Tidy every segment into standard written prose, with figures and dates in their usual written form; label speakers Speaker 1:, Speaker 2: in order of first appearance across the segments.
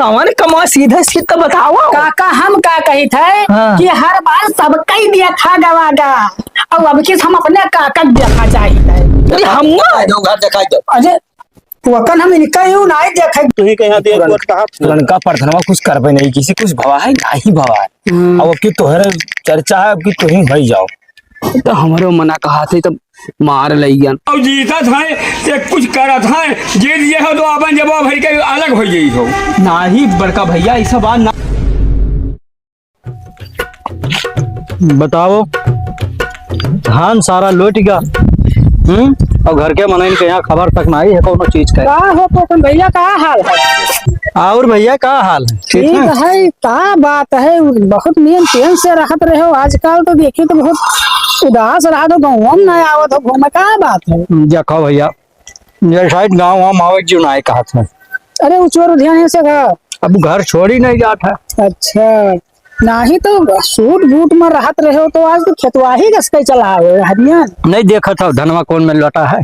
Speaker 1: कौन कमा सीधा सीधा बताओ।
Speaker 2: काका हम का कही थे कि हर बार सबका ही देखा गवागा और अब किस हम अपने काका देखा चाहिए।
Speaker 1: अरे हम ना दो घर दिखाई दो।
Speaker 2: अरे वकन हम इनका यूं ना देखे
Speaker 3: तू ही कहीं देख कोट कहां
Speaker 1: लड़का प्रथमा कुछ कर पे नहीं किसी कुछ भवा है नहीं भवा है। अब की तोहरे चर्चा है अब की तू ही भई जाओ तो हमारे मना कहा थे तब मार लई गया
Speaker 4: अब जीता था ते कुछ करा था जे लिए हो तो अपन जवाब भर के अलग हो गई हो
Speaker 1: ना ही बड़का भैया ऐसा बात ना
Speaker 3: बताओ। धान सारा लौट गया और घर के मनइन के यहाँ खबर तक नहीं है कोनो चीज का।
Speaker 2: का हो पोकन भैया का हाल है?
Speaker 3: और भैया का हाल है?
Speaker 2: ठीक है का बात है बहुत नियम चैन से रखत रहे हो आजकल तो देखिए तो बहुत उदास रहा तो गाँव में नहीं आवत हो घूमे का बात है?
Speaker 3: देखो भैया ये शायद गाँव वाम आवे जो नहीं कहा था।
Speaker 2: अरे उचोर ध्यान से घर
Speaker 3: अब घर छोड़ ही नहीं जाता।
Speaker 2: अच्छा नहीं तो सूट बूट में रहत रहे हो तो आज तो खेतवा ही घसके चला हरियाण
Speaker 3: नहीं देखा था धनवा कौन में लौटा है।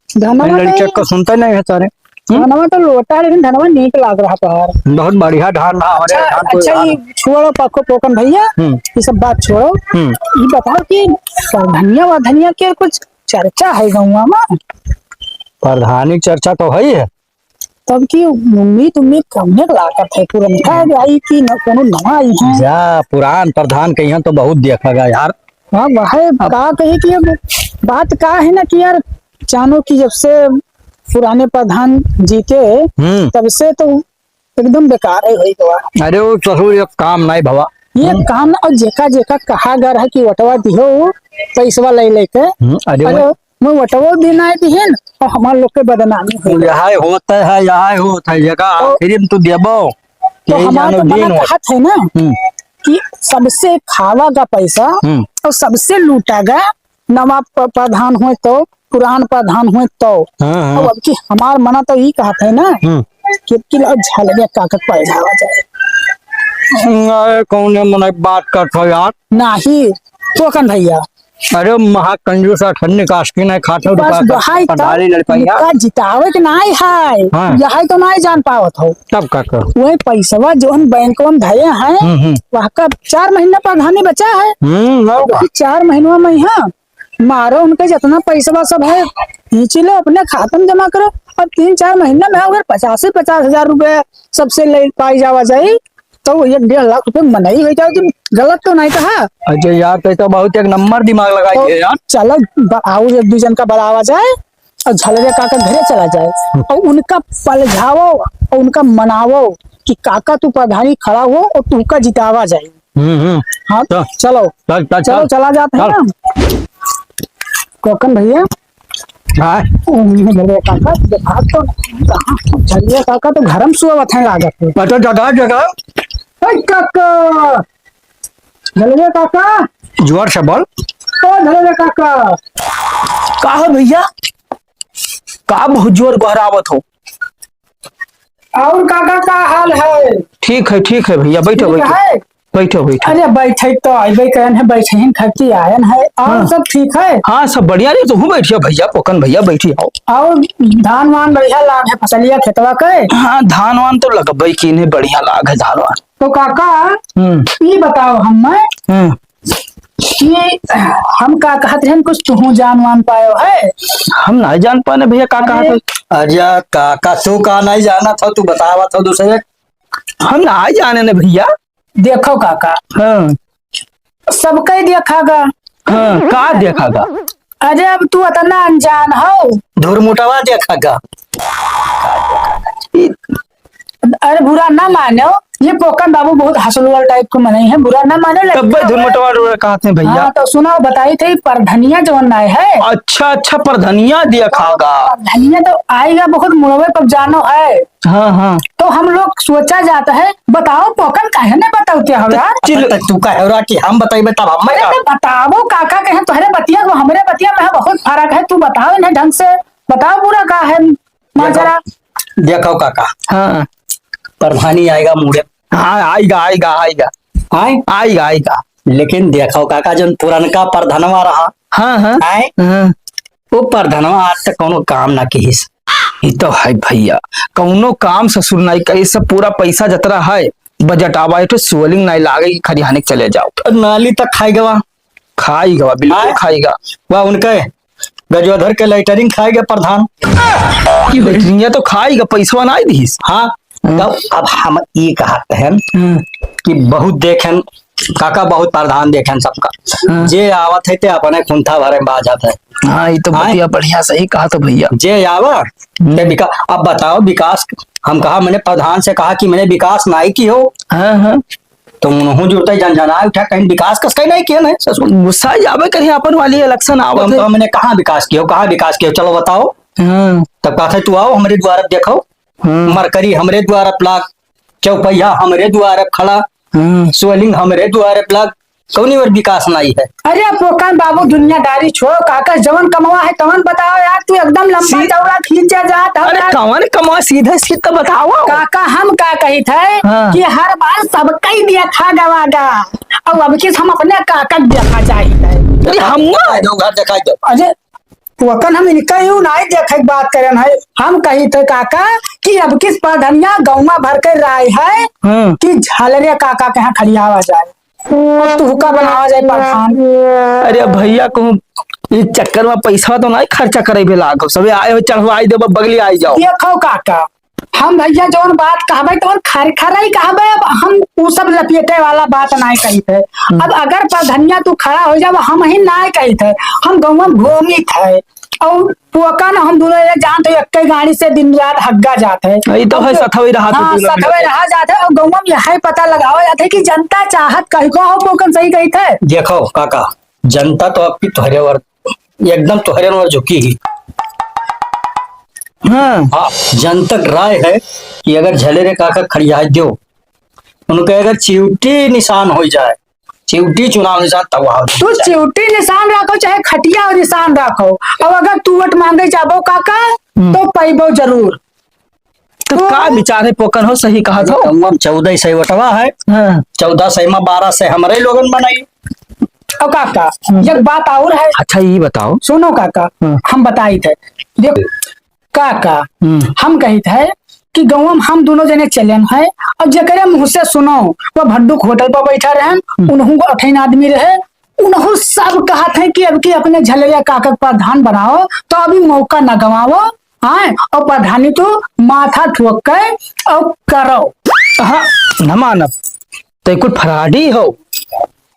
Speaker 3: लड़के को सुनते नहीं है सारे।
Speaker 2: धनवा तो लोटा है लेकिन धनवा नीक लाग रहा पहाड़
Speaker 3: बहुत बढ़िया धान ना हमारे धान को।
Speaker 2: अच्छा ये छोड़ो पको पोकन भैया ये सब बात छोड़ो ये बताओ कि धनिया व धनिया के कुछ चर्चा है गाँव में?
Speaker 3: प्रधानी चर्चा तो है ही है
Speaker 2: तब की उम्मीद कमने लागत है पुरनका आई कि न कोनो नवा आई है।
Speaker 3: जा पुरान प्रधान के यहाँ तो बहुत देखा गया यार।
Speaker 2: हाँ वह का कही कि अब बात का है ना कि यार जानो कि जब से पुराने प्रधान जीते तब से तो एकदम बेकार है हुई तो।
Speaker 3: अरे वो ससुर एक काम नहीं भवा
Speaker 2: ये काम और जेका जेका कहा गया है कि वटवा दिहो पैसवा ले लेके अरे मैं वटवा देना है दिहन और हमारे लोग के बदनामी हो
Speaker 3: यहाँ होता है यहाँ होता है जगह फिर तू देबो
Speaker 2: तो हमारा तो बना कहत है ना कि सबसे खावा का पैसा और सबसे लूटा गा नवा प्रधान हुए तो पुरान प्रधान हुए तो अब की हमार मना तो यही कहते है ना कि झलगे काकत पड़ जावा जाए।
Speaker 3: कौन मन बात करते यार
Speaker 2: नहीं तो कन भैया
Speaker 3: अरे महाकंजूस ठंडी कास्की नहीं खाते
Speaker 2: जितावे के नहीं है यही तो नहीं जान पावत हो
Speaker 3: तब का
Speaker 2: वही पैसा जो हम बैंक में धरे हैं वह का 4 महीना प्रधानी बचा है 4 महीनों में यहाँ मारो उनके जितना पैसा सब है खींची लो अपने खाते में जमा करो और 3-4 महीने में अगर 50,000 रुपए सबसे ले पाई जावा जाये तो 1.5 लाख रुपए मनाई हो जाए। गलत तो नहीं कहा
Speaker 3: अजय यार तो बहुत एक नंबर दिमाग लगाइए तो यार।
Speaker 2: चलो आओ एक दूजन का बढ़ावा जाए और झलरे काका घरे चला जाए और उनका पलझावो और उनका मनावो कि काका तू प्रधानी खड़ा हो और तू का जितावा जाए। हाँ चलो चलो चला जाते हैं ना कोकन भैया। काका झलिया काका तो घर में सुवत है लागत
Speaker 3: है जगह जगह
Speaker 2: काका झलिया काका
Speaker 3: जोर से बोल
Speaker 2: झलिया काका
Speaker 1: का हो भैया का बहुत जोर बहरावत हो
Speaker 2: और काका का हाल है?
Speaker 1: ठीक है भैया बैठो बैठो बैठो।
Speaker 2: अरे बैठे तो अबे कहन है बैठे हैं खर्ची आयन है और सब ठीक है।
Speaker 1: हाँ सब बढ़िया नहीं तो हूँ बैठिए भैया पोकन भैया बैठी आओ।
Speaker 2: और धान वान बढ़िया लाग है फसलिया खेतवा के?
Speaker 1: हाँ धान वान तो लगभग की इन्हें बढ़िया लाग है धान वान।
Speaker 2: तो काका ये बताओ हम ये हम का कहते हैं कुछ तू जान वान पायो है?
Speaker 1: हम नहीं जान पाने भैया का कहा।
Speaker 3: अरे काका तू का नहीं जाना था तू बतावा था दूसरे
Speaker 1: हम नहीं जाने न भैया।
Speaker 2: देखो काका सबका ही देखागा
Speaker 1: का देखागा?
Speaker 2: अरे अब तू इतना अनजान हो
Speaker 3: धूर मुटावा देखागा।
Speaker 2: अरे बुरा ना मानो ये पोकन बाबू बहुत हसलुआ टाइप को मनाई है बुरा ना मानो
Speaker 1: कहते हैं भैया।
Speaker 2: तो सुना बताई थी परधनिया जो नए है।
Speaker 1: अच्छा परधनिया देखागा।
Speaker 2: धनिया तो आएगा बहुत मुड़वे पर जानो है।
Speaker 1: हाँ
Speaker 2: तो हम लोग सोचा जाता है बताओ पोकन काहे ने बताओ क्या हो यार
Speaker 3: तू कह रहा कि हम बताइए तब हम
Speaker 2: बताओ काका कहे तुम्हारे बतिया को हमारे बतिया में बहुत फर्क है तू बताओ इन्हें ढंग से बताओ बुरा का है जरा
Speaker 3: देखो काका।
Speaker 1: हाँ
Speaker 3: प्रधानी आएगा मुड़े।
Speaker 1: हाँ आएगा
Speaker 3: लेकिन देखो काका जो पुरनका प्रधानवा रहा
Speaker 1: हाँ
Speaker 3: वो प्रधानवा आज तक कोनो काम ना किस
Speaker 1: ये तो है भैया, कौनो काम ससुर नहीं करे, सब पूरा पैसा जतरा है बजट आवा तो सोलिंग नहीं लागे, खरियाने के चले जाओ।
Speaker 3: नाली तक खाएगा,
Speaker 1: खाएगा बिल्कुल खाएगा।
Speaker 3: वह उनके गजोधर के लेटरिंग खाएगा प्रधान।
Speaker 1: लेकिन तो खाएगा, पैसा नहीं दीस।
Speaker 3: हाँ तब अब हम ये कहते हैं कि बहुत देखें काका, बहुत प्रधान देखें सबका, जे आवत है ते अपने खुंथा भरे में बाजत है।
Speaker 1: हाँ ये तो बढ़िया बढ़िया सही कहा तो भैया।
Speaker 3: जे आवा ते विकास। अब बताओ विकास, हम कहा मैंने प्रधान से कहा कि मैंने विकास नहीं की हो,
Speaker 1: हाँ हाँ
Speaker 3: तो उन्होंने जुड़ते जनजना उठा, कहीं विकास कस कहीं नहीं किया नहीं ससुर।
Speaker 1: गुस्सा जावे कहीं अपन वाली इलेक्शन आवत
Speaker 3: हम
Speaker 1: है।
Speaker 3: कहा मैंने कहा विकास किया, कहा विकास किया, चलो बताओ।
Speaker 1: हाँ
Speaker 3: तब कहा तू आओ हमारे द्वार देखो, मरकरी हमरे द्वार प्लाग, चौपहिया हमरे द्वार खड़ा, सोलिंग हमरे द्वार प्लाग, कौनी और विकास नहीं है।
Speaker 2: अरे पोकन बाबू दुनियादारी छोड़, काका जवन कमावा है तवन बताओ यार, तू एकदम लंबा चौड़ा खींचा जात है
Speaker 1: अरे
Speaker 2: यार।
Speaker 1: कौन कमा सीधा सीधा बताओ।
Speaker 2: काका हम का कही थे
Speaker 1: हाँ।
Speaker 2: कि हर बार सबका ही देखा गवागा, अब अब किस हम अपने काका के देखा चाहिए।
Speaker 1: अरे हम
Speaker 3: दो घर दिखाई दो।
Speaker 2: अरे पोकन हम इनका यूं नहीं देखे के बात करें है, हम कही थे काका कि अब किस प्रधनिया गौवा भर कर राय है कि झालरिया काका के यहाँ खड़ियावा जाए और तू का बनावा जाए प्रधान।
Speaker 1: अरे भैया कहूँ इस चक्कर में पैसा तो नहीं खर्चा करे भी लागो, सबे आए हो चढ़वाई दे बगली आई जाओ।
Speaker 2: देखो काका, हम भैया जौन बात कहबे तो खरखरा ही कहबे, अब हम वो सब लपेटे वाला बात नहीं कही थे। अब अगर प्रधनिया तू खड़ा हो जाए हम ही नहीं कही थे, हम गाँव में घूमी थे और पोकन हम दोनों जानते हो एक गाड़ी से दिन रात हग्गा जाते हैं।
Speaker 1: ये तो है सथवे रहा
Speaker 2: हाँ सथवे रहा जाते और गाँव में यही पता लगाओ जाते कि जनता चाहत कही को हो, पोकन सही कही थे।
Speaker 3: देखो काका, जनता तो आपकी तुहरे और एकदम तुहरे और झुकी ही। हाँ जनतक राय है कि अगर झलेरे काका खड़िया दो, उनके अगर चिवटी निशान हो जाए, चिवटी चुनाव निशान तब
Speaker 2: तू चिवटी निशान रखो चाहे खटिया और निशान रखो, अब अगर तू वोट मांगे जाबो काका तो पैबो जरूर।
Speaker 1: तो का विचार है पोकन हो, सही कहा था।
Speaker 3: 1400 वटवा है, 1400 में 1200 हमारे लोगन बनाई।
Speaker 2: और काका एक बात और है।
Speaker 1: अच्छा ये बताओ।
Speaker 2: सुनो काका, हम बताई थे देखो काका, हम कही थे कि गाँव में हम दोनों जने चले हैं और जकरे मुंह से सुनो वो भड्डूक होटल पर बैठा रहे, उन्हों को 8 आदमी रहे, उन्हों सब कहा थे कि अब की अपने झलरिया काका प्रधान बनाओ, तो अभी मौका न गवाओ। हाँ और प्रधानी तो माथा ठोक के और करो।
Speaker 1: हाँ न मानब तो कुछ फराडी हो,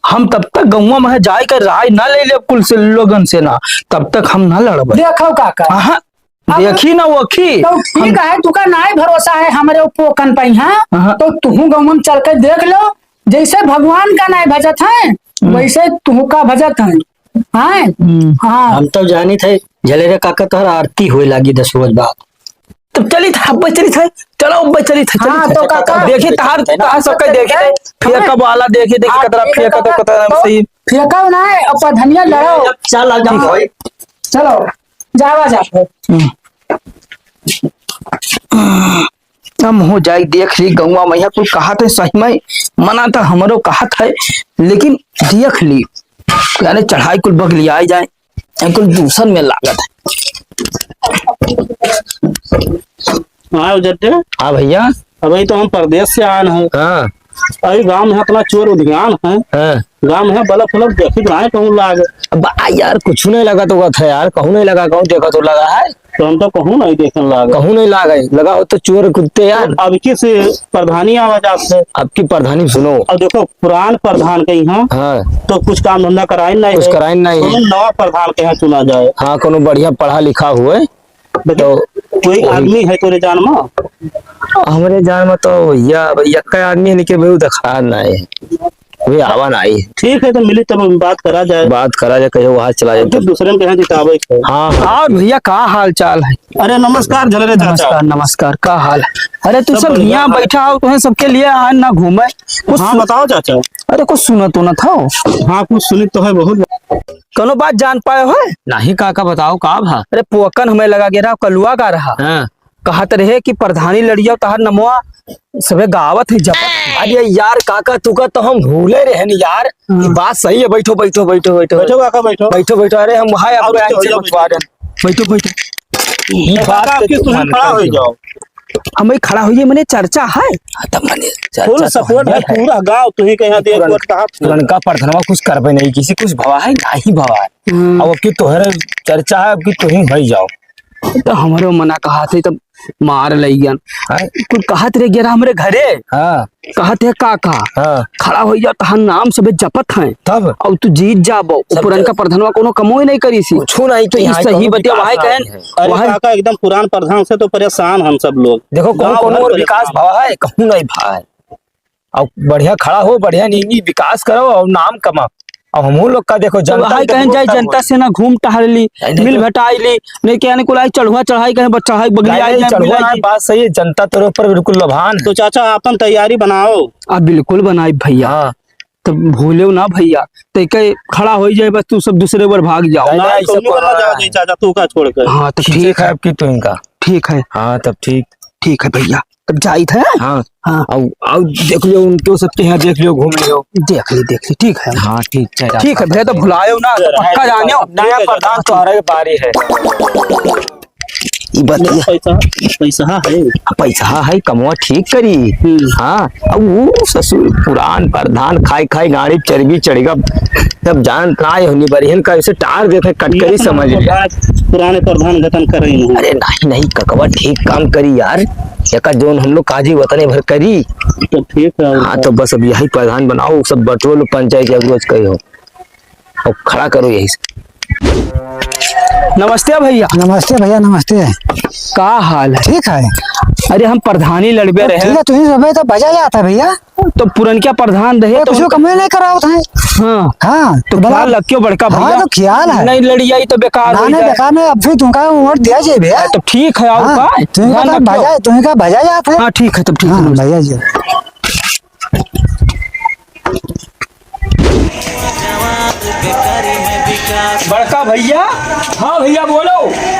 Speaker 1: हम तब तक गौवा में जाए कर राय न ले ले कुल से लोगन से ना, तब तक हम न लड़ब।
Speaker 2: देखो काका,
Speaker 1: हाँ देखी ना वखी
Speaker 2: तो ठीक है, तुका ना भरोसा है हमारे पोकन पे, हाँ तो तू गाँव में चल कर देख लो, जैसे भगवान का नहीं भजत है वैसे तू का भजत है। हाँ
Speaker 3: हम तो जानी थे झलेरे काका तो आरती हुए लगी 10 रोज बाद।
Speaker 1: तब चली था अब चली था, चलो अब चली था।
Speaker 2: हाँ, तो काका
Speaker 1: देखी तार तार सबके देखे फेंका वाला देखे देखे कतरा फेंका तो कतरा सही
Speaker 2: फेंका ना है, अब धनिया लड़ो।
Speaker 3: चल आ जाओ,
Speaker 2: चलो जावा जाओ।
Speaker 1: हम हो जाए देख ली गौवा मैया कुछ कहा थे, सही में मना था हमरो कहा था, लेकिन देख ली यानी चढ़ाई कुल बगली आई जाए कुल दूसर में लागत है।
Speaker 5: हाँ जट्टे,
Speaker 1: हाँ भैया,
Speaker 5: अभी तो हम प्रदेश से आए हैं।
Speaker 1: हाँ
Speaker 5: अभी गांव में इतना चोर उद्यान है,
Speaker 1: हाँ
Speaker 5: गांव में बल्ब फलब देखी रहे कहूँ लाग,
Speaker 1: अब यार कुछ नहीं लगा तो था यार, कहूँ नहीं लगा, कहूँ देखा तो लगा है,
Speaker 5: तो हम तो कहूँ नहीं देखने लाग।
Speaker 1: कहूँ नहीं लगा लगा हो तो चोर कुत्ते यार।
Speaker 5: अब किस प्रधानी आवाज आपसे,
Speaker 1: अब की प्रधानी सुनो,
Speaker 5: अब देखो पुरान प्रधान के यहाँ
Speaker 1: हाँ
Speaker 5: तो कुछ काम धंधा कराए नहीं,
Speaker 1: कुछ कराए नहीं है।
Speaker 5: नवा प्रधान के यहाँ चुना जाए।
Speaker 1: हाँ कोनो बढ़िया पढ़ा लिखा हुए तो
Speaker 5: कोई आदमी है तोरे जान में?
Speaker 1: हमारे जान में तो भैया भैया का आदमी है लेकिन वो दिखा नहीं है, वे आवा नहीं।
Speaker 5: ठीक है तो मिली तब बात करा जाए,
Speaker 1: बात करा जाए, कहीं वहां चला जाए।
Speaker 5: तो दूसरे के यहाँ जितावे।
Speaker 1: हाँ हाँ भैया का हाल चाल है?
Speaker 5: अरे नमस्कार झलरे चाचा।
Speaker 1: नमस्कार नमस्कार, का हाल है? अरे तू सब
Speaker 5: बढ़िया
Speaker 1: यहाँ
Speaker 5: है।
Speaker 1: बैठा हो, तुम्हें सबके लिए आज ना घूमे कुछ।
Speaker 5: हाँ बताओ चाचा।
Speaker 1: अरे कुछ सुना तो ना था?
Speaker 5: हाँ कुछ सुनी तो है बहुत।
Speaker 1: कोनो बात जान पाए हो?
Speaker 3: नहीं काका बताओ का भा।
Speaker 1: अरे पोकन हमें लगा के रहा, कलुआ का रहा,
Speaker 3: हाँ
Speaker 1: कहत रहे कि प्रधानी लड़िया तहर नमवा सबे गावत है जब। अरे यार काका तुका तो हम भूले रहे नहीं यार, ये बात सही है। बैठो बैठो बैठो बैठो
Speaker 5: बैठो काका बैठो।
Speaker 1: बैठो बैठो। अरे हम वहां
Speaker 5: आओ,
Speaker 1: आपको
Speaker 5: बैठो,
Speaker 1: आए थे
Speaker 5: बैठो,
Speaker 1: बंटवारे। बैठो बैठो। ये बात
Speaker 5: काका, आपकी सुनी खड़ा हो जाओ।
Speaker 1: हमें खड़ा होइए मैंने चर्चा है तब मैंने
Speaker 5: फुल सपोर्ट है पूरा गांव तुम्ही के यहाँ देख वोट कहा
Speaker 3: पुरनका प्रधनवा कुछ करबे नहीं किसी कुछ भवा है नहीं भवा है अब की तोहरे चर्चा है अब की तुही भई जाओ
Speaker 1: तो हमारे मना कहा थे तब मार लई गन कुल कहत रे गिरा हमरे घरे
Speaker 3: हाँ
Speaker 1: कहत है काका
Speaker 3: हाँ
Speaker 1: खड़ा हो जा तहां नाम सबे जपत है
Speaker 3: तब
Speaker 1: अब तू जीत जाबो पुरनका प्रधानवा कोनो कमोई नहीं करी सी
Speaker 3: छू नहीं
Speaker 1: तो
Speaker 3: यहाँ
Speaker 1: सही
Speaker 3: कौनो
Speaker 1: बतिया
Speaker 3: विकास
Speaker 1: वहां
Speaker 3: नहीं
Speaker 1: कहन
Speaker 3: है।
Speaker 5: अरे
Speaker 1: वहां
Speaker 5: काका एकदम पुरान प्रधान से तो परेशान हम सब लोग
Speaker 3: देखो कौन
Speaker 5: गाँव
Speaker 3: कौन
Speaker 5: भर
Speaker 3: और
Speaker 5: परेशान।
Speaker 3: विकास भवा है कहूँ नहीं भा है अब बढ़िया खड़ा हो बढ़िया नहीं विकास करो और नाम कमाओ अब हम लोग का देखो जनता
Speaker 1: वहां कहन जाए जनता से ना घूम टहल ली
Speaker 3: नहीं
Speaker 1: मिल
Speaker 3: तो-
Speaker 1: भटाई ली नहीं कहने को लाई चढ़ुआ चढ़ाई कहे बच्चा है बगली आई जाए
Speaker 3: चढ़ो
Speaker 1: मिलाई
Speaker 3: बात सही है जनता तेरे ऊपर बिल्कुल लभान है
Speaker 5: तो चाचा अपन तैयारी बनाओ।
Speaker 1: आ बिल्कुल बनाई भैया
Speaker 3: हाँ
Speaker 1: तब भूले ना भैया तो के खड़ा हो जाए बस तू सब दूसरे बार भाग जाओ
Speaker 3: नहीं,
Speaker 5: ना
Speaker 3: ऐसा
Speaker 5: कौनो
Speaker 3: कोई
Speaker 5: ना
Speaker 3: ना
Speaker 5: जाओ
Speaker 3: है।
Speaker 5: चाचा तू का छोड़ कर।
Speaker 1: हाँ तो
Speaker 3: ठीक है आपकी तो इनका
Speaker 1: ठीक है
Speaker 3: हाँ तब ठीक
Speaker 1: है भैया तब जाइत है
Speaker 3: हाँ
Speaker 1: हाँ
Speaker 3: आओ देख लियो उनको सबके यहाँ देख लियो घूम लियो
Speaker 1: देख ली ठीक है
Speaker 3: हाँ ठीक है
Speaker 1: ठीक है भैया तो भुलायो ना तो पक्का जाने हो
Speaker 3: नया प्रधान तो आ रहे बारी है
Speaker 1: ई बतिया
Speaker 5: पैसा पैसा है
Speaker 3: पैसा है कमवा ठीक करी हाँ अब वो ससुर पुरान प्रधान खाई खाई गाड़ी चर्बी चढ़ेगा तब जान काय होनी बरिहन का ऐसे टार देते कटकरी समझ लिया
Speaker 5: पुराने प्रधान गठन कर रही हूँ।
Speaker 3: अरे नहीं ककवा ठीक काम करी यार एक जोन हम लोग काजी वतने भर करी
Speaker 5: तो ठीक है
Speaker 3: हाँ तो बस अब यही प्रधान बनाओ सब बटोल पंचायत अग्रोज कही हो और खड़ा करो यही से
Speaker 1: नमस्ते भैया
Speaker 2: नमस्ते भैया नमस्ते।
Speaker 1: का हाल है
Speaker 2: ठीक है
Speaker 1: अरे हम प्रधानी लड़बे रहे
Speaker 2: ठीक है तुम्हें सब तो बजा जाता है भैया
Speaker 1: तो पुरनका प्रधान रहे तो
Speaker 2: कुछ कमे नहीं करा होता है।
Speaker 1: हाँ
Speaker 2: हाँ
Speaker 1: तो ख्याल रखियो बड़का
Speaker 2: हाँ
Speaker 1: भैया
Speaker 2: तो ख्याल है
Speaker 1: नहीं लड़ी आई तो बेकार हो
Speaker 2: नाने
Speaker 1: जाए
Speaker 2: बेकार में अब भी तुमका वोट दिया जाए भैया।
Speaker 1: तो ठीक है आओ का ध्यान रखियो।
Speaker 2: तुम्हें का बजा जाता है।
Speaker 1: हाँ ठीक है तब ठीक
Speaker 2: हाँ
Speaker 1: है
Speaker 2: भैया जी
Speaker 1: बड़का भैया हाँ भैया बोलो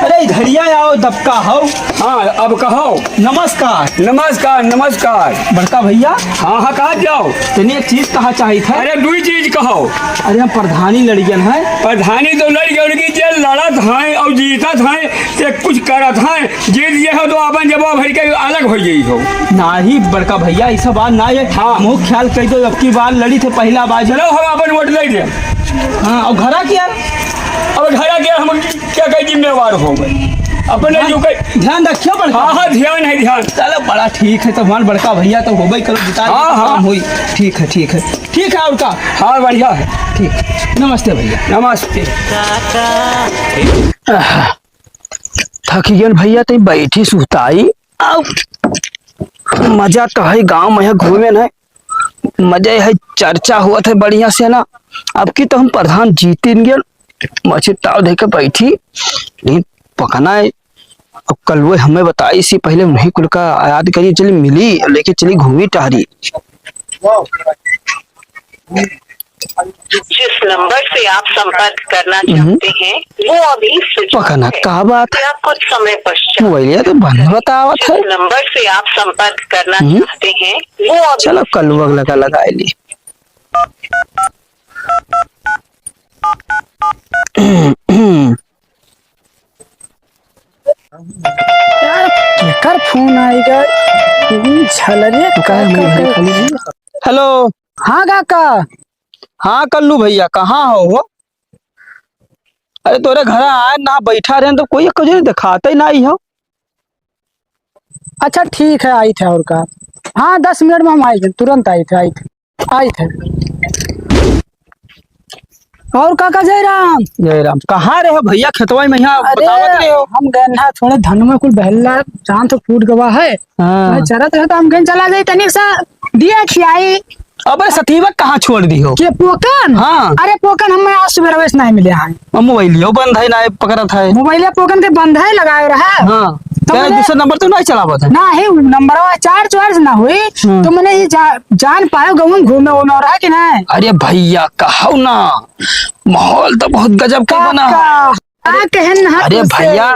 Speaker 1: अरे इधरिया आओ दबका हो
Speaker 4: हाँ अब कहो
Speaker 1: नमस्कार
Speaker 4: नमस्कार नमस्कार
Speaker 1: बड़का भैया
Speaker 4: हाँ हाँ कहा जाओ
Speaker 1: तनी एक चीज कहा चाहिए था
Speaker 4: अरे दुई चीज कहो
Speaker 1: अरे हम प्रधानी लड़ियन है
Speaker 4: प्रधानी तो लड़ गए उनकी जे लड़त हैं और जीतत हैं से कुछ करत हैं जीत गए हो तो अपन जब भर के अलग हो गई हो
Speaker 1: ना ही बड़का भैया ऐसा बात ना है
Speaker 4: हाँ।
Speaker 1: मुँह ख्याल कर दो अब की बार लड़ी थे पहला बार
Speaker 4: चलो हम अपन वोट ले दे
Speaker 1: हाँ और घरा क्या
Speaker 4: अब घर के हम क्या कई जिम्मेवार हो गए अपने जो कई
Speaker 1: ध्यान रखियो बड़का
Speaker 4: हाँ हाँ ध्यान है ध्यान
Speaker 1: चलो बड़ा ठीक है तो हमारे बड़का भैया तो हो गई करो जिता
Speaker 4: हाँ, हाँ।
Speaker 1: हुई ठीक है और का
Speaker 4: हाँ बढ़िया है
Speaker 1: ठीक नमस्ते भैया
Speaker 4: नमस्ते
Speaker 1: थक गए भैया तो बैठी सुताई मजा तो है गांव में है घूमे न मजा है चर्चा हुआ था बढ़िया से ना अब की तो हम प्रधान जीतें गए मछली ताव दे के बैठी लेकिन पकना है अब कल वो हमें बताई सी पहले उन्हीं कुल का याद करिए चली मिली लेके चली घूमी टहरी
Speaker 6: जिस नंबर से आप संपर्क करना चाहते हैं वो अभी स्विच ऑफ
Speaker 1: पकना
Speaker 6: है।
Speaker 1: का बात
Speaker 6: कृपया कुछ समय पश्चात
Speaker 1: मोबाइल तो बंद बतावत है
Speaker 6: जिस नंबर से आप संपर्क करना चाहते हैं वो अभी
Speaker 1: चलो कल वो लगा ली
Speaker 2: यार केकर फोन आएगा झलरे
Speaker 1: हेलो
Speaker 2: हाँ काका
Speaker 1: हाँ कल्लू भैया कहाँ हो अरे तोरे घर आए ना बैठा रहे तो कोई कुछ दिखाते ही नहीं हो
Speaker 2: अच्छा ठीक है आई थे और का हाँ 10 मिनट में हम आए थे तुरंत आई थे और काका जयराम
Speaker 1: जयराम कहाँ रहे हो भैया खेतवा में यहाँ बतावत रहे हो
Speaker 2: हम गए ना थोड़े धन में कुल बहला जान तो फूट गवा है
Speaker 1: हाँ।
Speaker 2: चरत है तो हम कहीं चला गए तनिक सा दिया खियाई
Speaker 1: अबे सतीवक कहाँ छोड़ दी हो
Speaker 2: के पोकन
Speaker 1: हाँ।
Speaker 2: अरे पोकन हमें आज सुबह वेश नहीं मिले हैं
Speaker 1: मोबाइलियो बंद है ना पकड़त है
Speaker 2: मोबाइल पोकन के बंद है लगाए रहा
Speaker 1: हाँ
Speaker 2: तो
Speaker 1: तेरा
Speaker 2: मैंने-
Speaker 1: दूसरा नंबर तो नहीं चलावत है
Speaker 2: ना ही नंबर चार्ज ना हुई तो मैंने ये जान पायो गहूँ घूमे वूमे हो रहा है कि नहीं
Speaker 1: अरे भैया कहो ना माहौल तो बहुत गजब का बना है।
Speaker 2: काका, कहन ना
Speaker 1: अरे भैया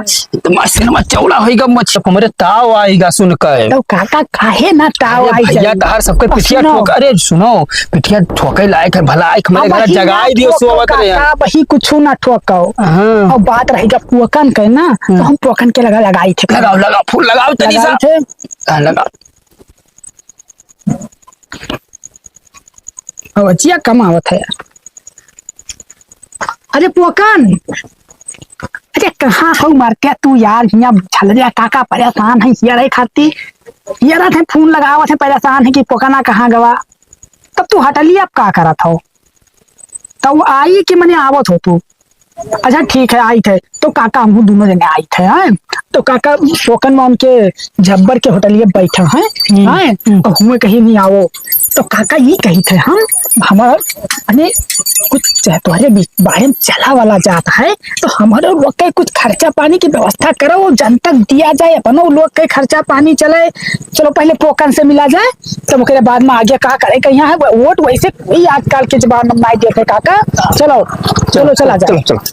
Speaker 1: मशीन चौड़ा होगा मत हमरे ताव आएगा सुन कर
Speaker 2: तो काका काहे ना ताव आई
Speaker 1: भैया तहार सबके पिठिया ठोक अरे सुनो पिठिया ठोके लायक है भला आइक मेरे घर जगाई दियो सोवत रहे
Speaker 2: वही कुछ ना ठोको। और बात रहेगा पोकन के ना तो हम पोकन के लगाई थे।
Speaker 1: लगाओ लगाओ फूल लगाओ तनी सा लगाओ
Speaker 2: बचिया कमावत है यार। अरे पोकन अरे कहाँ हो मार के तू यार यहाँ छलरिया काका परेशान है ये खाती ये रहा थे फोन लगावा थे परेशान है कि पोकना कहाँ गवा तब तू हटली अब का करा था तो वो आई कि मैंने आवत हो तू। अच्छा ठीक है आई थे तो काका हम दोनों जने आई थे हैं तो काका पोकन में उनके झब्बर के होटलिए बैठे हैं और हुए कहीं नहीं आओ तो काका ये कही थे हम हमारा अने कुछ तुम्हारे बारे में चला वाला जाता है तो हमारे लोग के कुछ खर्चा पानी की व्यवस्था करो जनता दिया जाए अपनो लोग के खर्चा पानी चले। चलो पहले पोकन से मिला जाए तो उसके बाद में आगे कहा करे कहीं है वोट वैसे कोई आजकल के जमाने में नहीं देखे काका। चलो चलो चला जाए।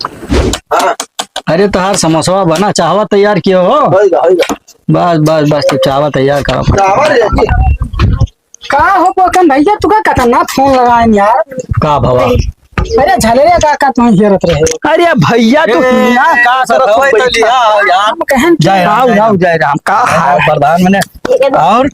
Speaker 5: अरे तहार समोसा बना चाहवा तैयार किया हो बस बस बस तो चाहवा तैयार करो
Speaker 2: का हो पोकन भैया तू का खतरनाक फोन लगाए यार
Speaker 5: का भवा
Speaker 2: अरे झलरे काका तुम हेरत रहे।
Speaker 1: अरे भैया तो
Speaker 5: का सब
Speaker 2: हम कहन
Speaker 5: जय राम
Speaker 1: राम जय राम का हाल
Speaker 5: प्रधान मैंने और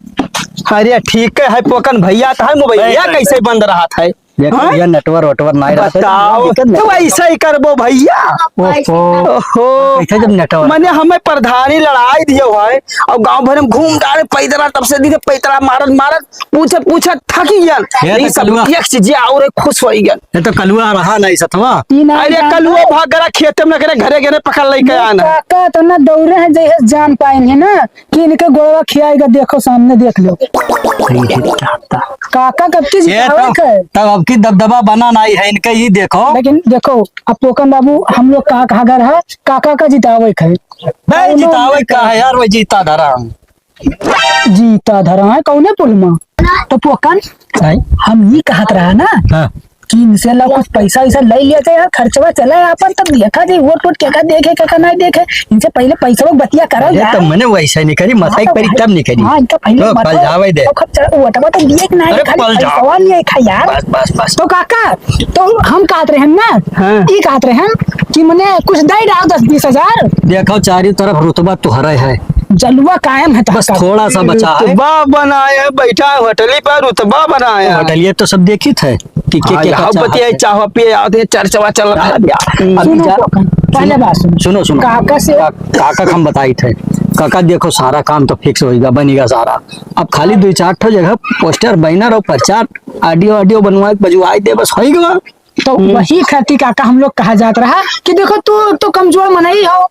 Speaker 1: अरे ठीक है पोकन भैया था मोबाइल कैसे बंद रहा था
Speaker 5: ये नेटवर्क वटवर नहीं रहता
Speaker 1: बताओ तो ऐसा ही करबो भैया। ओहो
Speaker 5: जब नेटवर्क
Speaker 1: मैंने हमें प्रधानी लड़ाई दियो है और गांव भर में घूम डाले पैदरा तब से दिन पैदरा मारत मारत पूछत पूछत थकी गया
Speaker 5: ये तो
Speaker 1: सब
Speaker 5: कलुआ।
Speaker 1: एक चीज और खुश हो गया।
Speaker 5: ये तो कलुआ रहा नहीं सतवा
Speaker 1: अरे कलुआ भाग गया खेत में करे घरे घरे पकड़ लेके आना
Speaker 2: काका तो ना दौड़े हैं जैसे जान पाएंगे ना कि इनके गोड़वा खियाएगा देखो सामने देख लो काका कब की
Speaker 5: तब अब की दबदबा बना नहीं है इनका ये देखो।
Speaker 2: लेकिन देखो अब पोकन बाबू हम लोग कहाँ घर है काका का जितावे है
Speaker 5: नहीं जितावे का है यार वो जीता धरा
Speaker 2: जीता धरा है कौने पुल में तो पोकन हम ये कहत रहा ना
Speaker 5: हाँ।
Speaker 2: कि इनसे ला कुछ पैसा वैसा ले लिया जाए यार खर्चवा चला है अपन तब देखा जाए वोट वोट क्या देखे क्या नहीं देखे इनसे पहले पैसा लोग बतिया करो यार।
Speaker 5: तो मैंने वैसा नहीं करी मसाई परी तब नहीं करी
Speaker 2: हाँ इनका पहले
Speaker 5: लो, पल जावे दे
Speaker 2: वोटवा तो दिए कि नहीं
Speaker 5: अरे
Speaker 2: खाली
Speaker 5: पल जाओ।
Speaker 2: पैसा लिए खा यार
Speaker 5: बस बस बस
Speaker 2: तो काका तो हम कहत रहे हैं ना ये कहत रहे हैं कि मैंने कुछ दे डाल 10-20 हजार
Speaker 5: देखो चारों तरफ रुतबा तुहरा है
Speaker 2: जलुआ कायम है
Speaker 5: बस थोड़ा सा बचा है
Speaker 1: रुतबा बनाया बैठा है होटली पर रुतबा बनाया
Speaker 5: होटलिए तो सब देखी थे कि
Speaker 1: बतिया चाह पिए आते चर्चा चल रहा है।
Speaker 2: सुनो पोकन, पहले बात
Speaker 5: सुनो सुनो
Speaker 2: काका से
Speaker 5: काका हम बताई थे काका देखो सारा काम तो फिक्स होगा बनेगा सारा अब खाली 2-4 ठो जगह पोस्टर बैनर और प्रचार ऑडियो बनवाए बजवाए दे बस हो गया।
Speaker 2: तो वही खाती काका हम लोग कहा जाता रहा कि देखो तू तो कमजोर मनई हो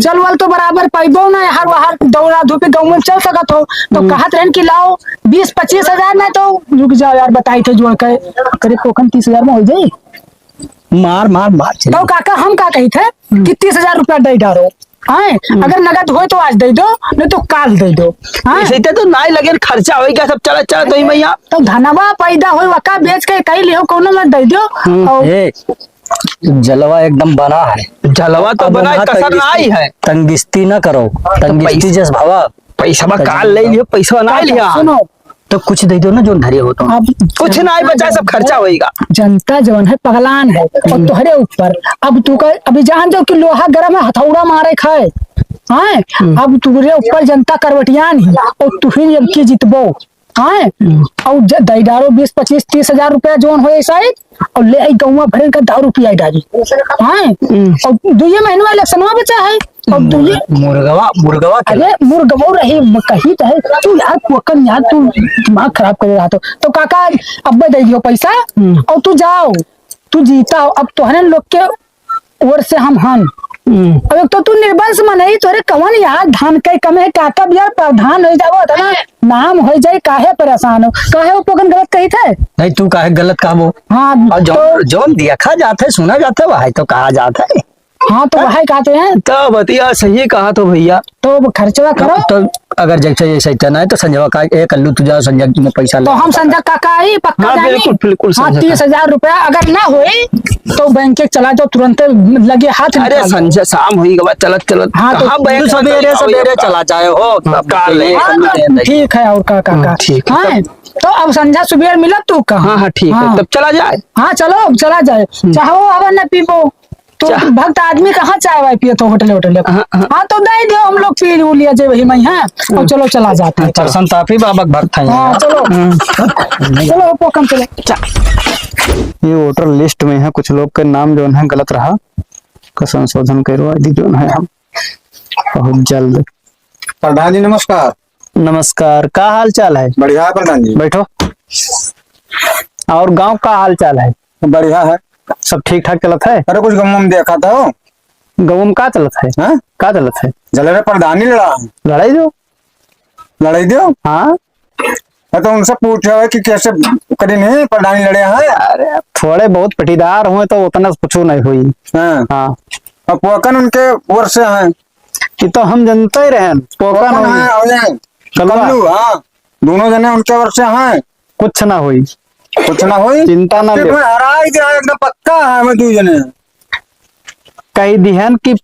Speaker 2: जल वल तो बराबर पैबो ना हर बाहर दौड़ा धूपे गाँव में चल सकत हो तो कहत रहन कि लाओ 20-25 हजार ना तो रुक जाओ यार बताई थे जोड़ के करीब पोकन 30 हजार में हो जाये
Speaker 5: मार मार मार
Speaker 2: तो काका हम का कही थे कि 30 हजार रुपया दे डारो हाँ अगर नगद हो तो आज दे दो नहीं तो काल दे दो हाँ
Speaker 1: ऐसे तो नहीं लगे खर्चा हो गया सब चला चला तो ही मैया
Speaker 2: तो धनवा पैदा हो वका बेच के कई लियो कोनो में दे दो और
Speaker 5: जलवा एकदम बना है
Speaker 1: जलवा तो बना कसर नहीं है
Speaker 5: तंगिस्ती न करो तंगिस्ती जस भावा
Speaker 1: पैसा काल ले लियो पैसा ना लिया
Speaker 2: सुनो
Speaker 5: तो कुछ दे दो ना जो धरे हो तो
Speaker 2: अब
Speaker 1: कुछ नहीं बचा सब खर्चा होएगा।
Speaker 2: जनता जवन है पगलान है और तुहरे ऊपर अब तू का अभी जान दो कि लोहा गरम है हथौड़ा मारे खाए हाँ अब तुहरे ऊपर जनता करवटियान है और तू ही अब की जितबो हाँ और दई डारो 20-25-30 हजार रुपया जोन हो शायद और ले आई गौवा भरे का दारू पिया डाली हाँ और 2 महीने इलेक्शनवा बचा है और
Speaker 5: मुर्गवा
Speaker 2: अरे मुर्गवा रही कही तो है तू यार पोकन यार तू दिमाग खराब कर रहा तो काका अब दे दियो पैसा और तू जाओ तू जीता अब तोहरे लोग के ओर से हम हन अब तो तू निर्बंस में नहीं तोरे कवन यार धान के कमे काका बियार प्रधान हो जाओ ना नाम हो जाए काहे परेशान हो काहे वो पोकन गलत कही थे
Speaker 5: नहीं तू काहे गलत काम हो
Speaker 2: हाँ
Speaker 5: जो देखा जाता है सुना जाता है वही तो कहा जाता है
Speaker 2: हाँ तो वही कहते हैं
Speaker 1: तो बतिया सही कहा तो भैया
Speaker 2: तो खर्चवा करो
Speaker 5: तो अगर जैसे ये सही नहीं तो संजय का एक कल्लू तुझा संजय में पैसा
Speaker 2: तो हम संजय काका ही पक्का
Speaker 5: हाँ,
Speaker 2: जानी।
Speaker 5: बिल्कुल, बिल्कुल
Speaker 2: हाँ,
Speaker 5: संजय
Speaker 2: 30,000 रुपया अगर ना हुई तो बैंक के चला जाओ, तुरंत लगे हाथ
Speaker 1: अरे
Speaker 2: निकाल दो।
Speaker 1: संजय शाम हुई गवा चलत चलत
Speaker 2: हाँ, तो
Speaker 1: कहाँ बैंक
Speaker 5: सवेरे सवेरे चला जाए हो
Speaker 1: काल ले
Speaker 2: हाँ, तो ठीक है और काका
Speaker 1: ठीक है,
Speaker 2: हाँ, तो अब संध्या सुबह मिला तू का।
Speaker 1: हाँ हाँ ठीक है तब चला जाए।
Speaker 2: हाँ चलो अब चला जाए, चाहो अब न पीबो तो भक्त आदमी कहाँ चाय वाय पिए तो होटल होटल। हाँ तो दे दो, हम लोग पी लिया जे वही मैं है और चलो चला जाते हैं।
Speaker 5: परसन तापी बाबा भक्त है।
Speaker 2: हाँ चलो चलो पोकम चलो।
Speaker 7: ये वोटर लिस्ट में है कुछ लोग के नाम जो है गलत रहा, का संशोधन करवा दी जो है हम बहुत जल्द।
Speaker 8: प्रधान जी नमस्कार।
Speaker 7: नमस्कार, का हाल चाल है?
Speaker 8: बढ़िया है प्रधान जी।
Speaker 7: बैठो। और गांव का हाल चाल है?
Speaker 8: बढ़िया है।
Speaker 7: सब ठीक ठाक चलत है?
Speaker 8: अरे कुछ गम देखा था
Speaker 7: गाँव में का चलत है?
Speaker 8: हाँ?
Speaker 7: का चलत है?
Speaker 8: जले प्रधानी लड़ा है।
Speaker 7: लड़ाई दो।
Speaker 8: लड़ाई दो।
Speaker 7: हाँ
Speaker 8: तो उनसे पूछा है कि कैसे करी नहीं प्रधानी लड़े हैं।
Speaker 7: अरे थोड़े बहुत पटीदार हुए तो उतना कुछ नहीं हुई।
Speaker 8: हाँ।
Speaker 7: हाँ
Speaker 8: और पोकन उनके वर्ष से हैं।
Speaker 7: ये तो हम जनते ही रहे पोकन
Speaker 8: हैं और ये कल्लू, हाँ दोनों जने उनके वर्ष से हैं।
Speaker 7: कुछ ना हुई,
Speaker 8: कुछ ना हुई,
Speaker 7: चिंता ना ले।
Speaker 8: हरा ही दिया एकदम पक्का है मैं दू जने।
Speaker 7: कही दिहन की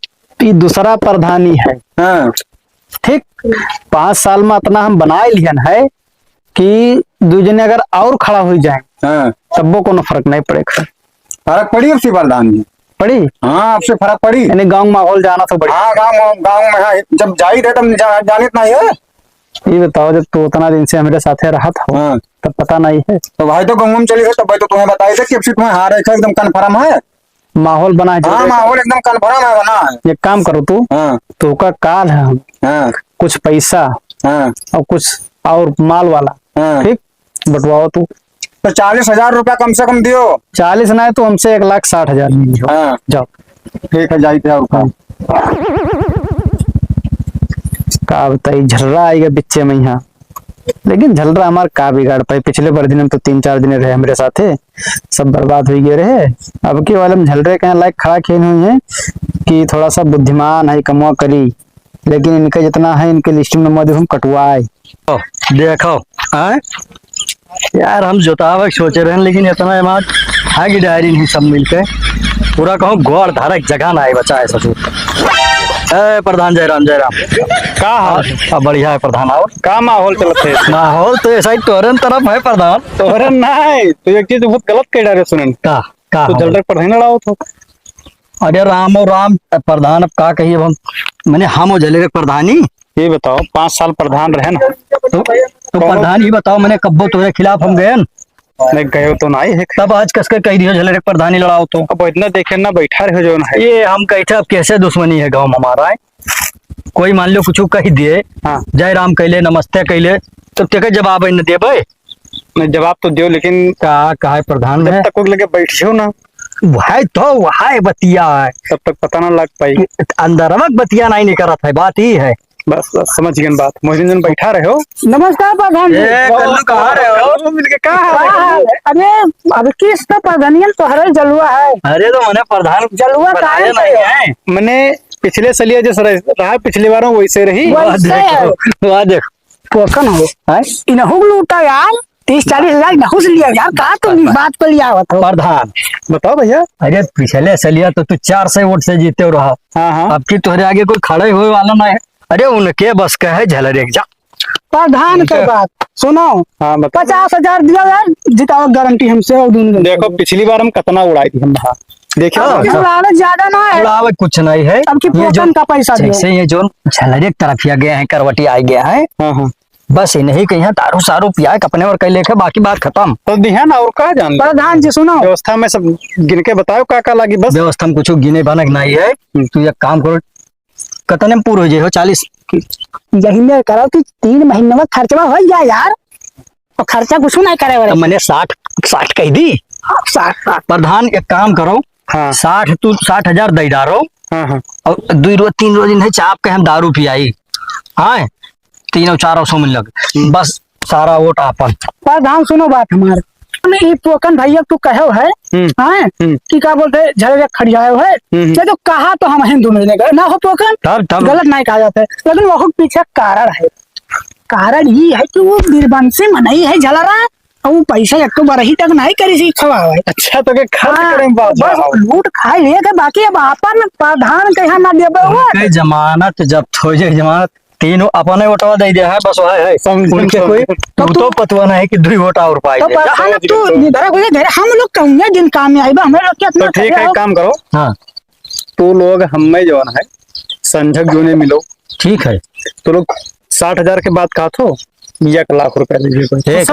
Speaker 7: ई दूसरा प्रधानी है।
Speaker 8: हाँ
Speaker 7: ठीक 5 साल में इतना हम बना लियन है कि दू जने अगर और खड़ा हो जाए
Speaker 8: हाँ
Speaker 7: तब वो कोनो फर्क नहीं पड़ेगा।
Speaker 8: फर्क पड़ी उसकी प्रधान जी।
Speaker 7: पड़ी
Speaker 8: हाँ आपसे फर्क पड़ी।
Speaker 7: यानी गांव माहौल जाना तो बड़ी।
Speaker 8: हाँ गाँव में है, जब जाई रहे तब जानित नहीं है।
Speaker 7: ये बताओ जब तू उतना दिन से हमारे साथे रहा था
Speaker 8: हाँ
Speaker 7: तब पता नहीं है।
Speaker 8: तो भाई तो गाँव में चली है तो भाई तो तुम्हें बताई थे कि अब तुम्हें हार है एकदम कन्फर्म है।
Speaker 7: माहौल बना है
Speaker 8: हाँ
Speaker 7: जरूर।
Speaker 8: माहौल एकदम कन्फर्म है बना है।
Speaker 7: एक काम करो तू
Speaker 8: हाँ
Speaker 7: तो का काल है हम
Speaker 8: हाँ
Speaker 7: कुछ पैसा
Speaker 8: हाँ
Speaker 7: और कुछ और माल वाला
Speaker 8: हाँ।
Speaker 7: ठीक बंटवाओ तू।
Speaker 8: तो 40,000 रुपया कम से कम दियो।
Speaker 7: 40 ना है तो हमसे 1,60,000 लीजिए।
Speaker 8: हाँ
Speaker 7: जाओ।
Speaker 8: ठीक है जाई थे और का।
Speaker 7: का बताई झलरा आएगा बिच्चे में यहाँ, लेकिन झलरा हमार का बिगाड़ पाए। पिछले बार दिन में तो 3-4 दिन रहे मेरे साथे, सब बर्बाद हो गए रहे। अब के वाले में झलरे के लायक खड़ा खेल हुई है कि थोड़ा सा बुद्धिमान है, कमुआ करी, लेकिन इनका जितना है इनके लिस्ट में मध्य हम कटवाए।
Speaker 5: देखो आए यार हम जोतावे सोचे रहे लेकिन इतना हमार आगे डायरी नहीं सब मिलके पूरा कहूँ गोड़ धारक जगह ना है बचा है ससुर। ए प्रधान जयराम
Speaker 7: का हाल?
Speaker 5: अब बढ़िया है प्रधान। और
Speaker 7: का माहौल चलत है?
Speaker 5: माहौल तो ऐसा ही तोरन तरफ है प्रधान।
Speaker 7: तोहरे नहीं तो एक चीज बहुत गलत कह रहे सुनन।
Speaker 5: का
Speaker 7: तो झलरे पर नहीं लड़ाओ तो।
Speaker 5: अरे राम और राम प्रधान अब का कहिए हम मैंने हम जले प्रधानी।
Speaker 7: ये बताओ 5 साल प्रधान रहे ना
Speaker 5: तो प्रधान ही बताओ मैंने कब्बो तुम्हारे खिलाफ हम गए
Speaker 7: नहीं गए तो नहीं है।
Speaker 5: तब आज कसके कह दियो झलरे प्रधानी लड़ाओ तो।
Speaker 7: अब इतना देखे ना बैठा रहे जो है।
Speaker 5: ये हम कहते अब कैसे दुश्मनी है गाँव में हमारा है? कोई मान लो कुछ कह दिए
Speaker 7: हाँ।
Speaker 5: जय राम कहले नमस्ते कहले तो तेके जवाब न देबे।
Speaker 7: मैं जवाब तो दियो लेकिन
Speaker 5: का है प्रधान
Speaker 7: जब
Speaker 5: में
Speaker 7: तक लगे बैठियो ना
Speaker 5: वह तो वह बतिया है
Speaker 7: तब तक पता ना लग पाई।
Speaker 5: अंदरवक बतिया नहीं करत है बात ही है।
Speaker 7: बस समझ गए बात। मोहिन बैठा रहे हो।
Speaker 2: नमस्कार प्रधान जी।
Speaker 5: ए कल्लू कहाँ रहे हो?
Speaker 7: मिलके का
Speaker 2: अरे अब किस तो प्रधानियन तो हरे जलुआ है।
Speaker 5: अरे तो मैंने प्रधान
Speaker 2: जलुआ का
Speaker 5: बताया नहीं है।
Speaker 7: मैंने पिछले सलिया जैसे रहा पिछली बार वैसे रही।
Speaker 5: वाह
Speaker 2: वैसे है।
Speaker 5: देखो वाह देखो
Speaker 2: पोकन हो इनहु लूटा यार 30-40,000 नहुस लिया यार। कहा तुम बात पर लिया हुआ था
Speaker 5: प्रधान।
Speaker 7: बताओ भैया।
Speaker 5: अरे पिछले सलिया तो तू 400 वोट से जीते हो रहा।
Speaker 7: हाँ हाँ
Speaker 5: अब की तुम्हारे आगे कोई खड़े हुए वाला ना है। अरे उनके बस का है झलरे जा।
Speaker 2: प्रधान के बात सुनो।
Speaker 7: हाँ बताओ।
Speaker 2: 50,000 दिया यार जिताओ गारंटी हमसे और दोनों
Speaker 7: देखो पिछली बार हम कितना उड़ाई थी हम बाहर देखो।
Speaker 2: उड़ाने ज्यादा ना है।
Speaker 5: उड़ावे कुछ नहीं है।
Speaker 2: अब की
Speaker 5: ये जो
Speaker 2: पोकन का पैसा दियो।
Speaker 5: जैसे ये जो झलरे तरफिया गए हैं करवटी आ गया है
Speaker 7: हाँ हाँ
Speaker 5: बस इन्हीं के यहाँ दारू सारू पिया अपने और कई लेके बाकी बात खत्म।
Speaker 7: तो ध्यान और का जान लो।
Speaker 2: प्रधान जी सुनो
Speaker 7: व्यवस्था में सब गिन के बताओ का लगी बस।
Speaker 5: व्यवस्था में कुछ गिने बनक नहीं है। तू एक काम करो कतने में पूरे हो 40
Speaker 2: यही में करो कि 3 महीने में खर्चा हो जाए यार। और खर्चा कुछ नहीं करे
Speaker 5: तो
Speaker 2: वाले।
Speaker 5: मैंने 60 कह दी।
Speaker 2: 60
Speaker 5: प्रधान एक काम करो
Speaker 7: हाँ
Speaker 5: 60 तू 60,000 दे डारो
Speaker 7: हाँ हाँ
Speaker 5: और 2 रोज 3 रोज नहीं चाप के हम दारू पियाई। हाँ 300-400 में लग बस सारा वोट आपन।
Speaker 2: प्रधान सुनो बात हमारे ये पोकन भैया तू कहो है हाँ कि क्या बोलते झलरे खड़ियाए है ये तो कहा तो हम हिंदू में गए ना हो पोकन
Speaker 5: तब
Speaker 2: गलत नहीं कहा जाता है लेकिन बहुत पीछे कारण है। कारण ये है कि वो बीरबंसी मनई है झलरा और वो पैसा एक बरही तक नहीं करी सी खवावे।
Speaker 5: अच्छा तो के खर्च करें बात
Speaker 2: बस लूट खाए लिए के बाकी अब अपन प्रधान के यहाँ ना देबे हुआ
Speaker 5: के जमानत जब थोजे जमानत तीनों अपने वोटवा दे दिया है बस वह है उनके कोई तो पतवा नहीं कि 2 वोट और पाए
Speaker 2: तो प्रधान अब तू निधरक हो गया हम लोग कहूंगे दिन काम में आएगा हमें लोग क्या
Speaker 7: तो ठीक है, एक काम करो,
Speaker 5: हाँ
Speaker 7: तू लोग हमें जो है संझक जो ने मिलो,
Speaker 5: ठीक है।
Speaker 7: तो लोग 60,000 के बाद कहा थो 1 लाख रुपया लीजिए।
Speaker 5: ए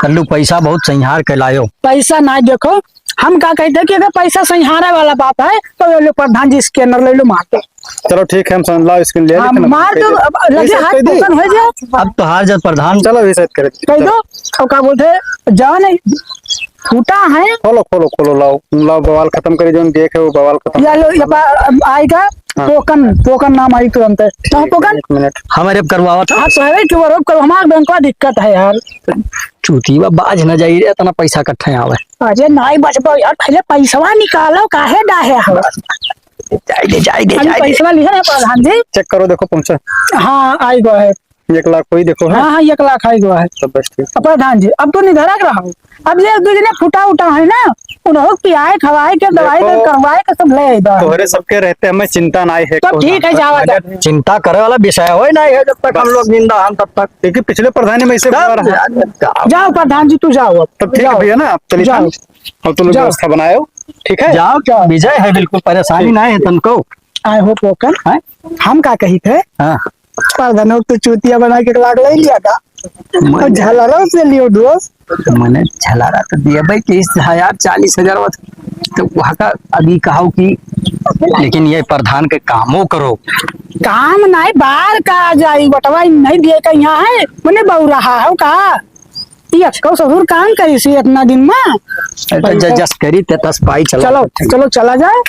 Speaker 5: कल्लू पैसा बहुत संहार के लायो।
Speaker 2: पैसा ना देखो हम क्या कहते हैं कि अगर पैसा संहारा वाला बात है तो ये लो प्रधान जी स्कैनर ले लो मार दो।
Speaker 7: चलो ठीक है, हम समझ लो स्क्रीन ले
Speaker 2: हाँ,
Speaker 7: लेते हैं।
Speaker 2: मार दो लगे हाथ टोकन हो जाए
Speaker 5: अब तो हार जब प्रधान
Speaker 7: चलो ये सेट करे,
Speaker 2: कह दो और क्या बोलते जान फूटा है
Speaker 7: खोलो खोलो खोलो, लाओ लाओ बवाल खत्म करी, जो देखे वो बवाल खत्म।
Speaker 2: या लो ये आएगा टोकन नाम आई तुरंत है तो टोकन
Speaker 7: 1 मिनट
Speaker 5: हमारे अब करवावा था
Speaker 2: हाँ तो है कि वो रोक करो हमारे बैंक का दिक्कत है यार।
Speaker 5: चूती बाज न जाई रे इतना पैसा इकट्ठे आवे।
Speaker 2: अजय नहीं बचबो यार पहले पैसा निकालो काहे डाहे हम
Speaker 5: जाए दे
Speaker 2: पैसा लिखे ना प्रधान जी।
Speaker 7: चेक करो, देखो पहुंचा
Speaker 2: हाँ आई गो है
Speaker 7: 1 लाख कोई देखो है।
Speaker 2: हाँ हाँ 1 लाख आई गो है
Speaker 7: तो बस ठीक।
Speaker 2: अब प्रधान जी अब तो निधरक रहो अब ये दूसरे फूटा उठा है ना उन्होंने पियाए खवाए के दवाई के
Speaker 7: देखो,
Speaker 2: करवाए के सब ले आएगा
Speaker 7: तोहरे सबके रहते हमें चिंता नहीं है।
Speaker 2: तो ठीक है जाओ जाओ।
Speaker 5: चिंता करे वाला विषय हो नहीं है जब तक हम लोग जिंदा हम तब तक।
Speaker 7: क्योंकि पिछले प्रधानी में इसे बुला रहा है।
Speaker 2: जाओ प्रधान जी तू जाओ अब
Speaker 7: तब ठीक है भैया ना, चलिए
Speaker 2: जाओ।
Speaker 7: अब तुम लोग
Speaker 2: जाओ।
Speaker 7: व्यवस्था बनाओ, ठीक है।
Speaker 5: जाओ विजय है बिल्कुल परेशानी नहीं है तुमको।
Speaker 2: आए हो पोकन
Speaker 5: हैं?
Speaker 2: हम का कही थे
Speaker 5: हाँ
Speaker 2: प्रधानों तो चूतिया बना के लाग ले लिया था और झालरों से लियो दोस्त
Speaker 5: मैंने झलारा तो दिया भाई 30,000 40,000 तो वहाँ का अभी कहो कि लेकिन ये प्रधान के कामों करो।
Speaker 2: काम नहीं बाहर का आ जाई बटवा नहीं दिए का यहाँ है मैंने बहु रहा है का ये को ससुर काम करी सी इतना दिन में
Speaker 5: जस करी ते तस पाई चला
Speaker 2: चलो चलो चला जाए।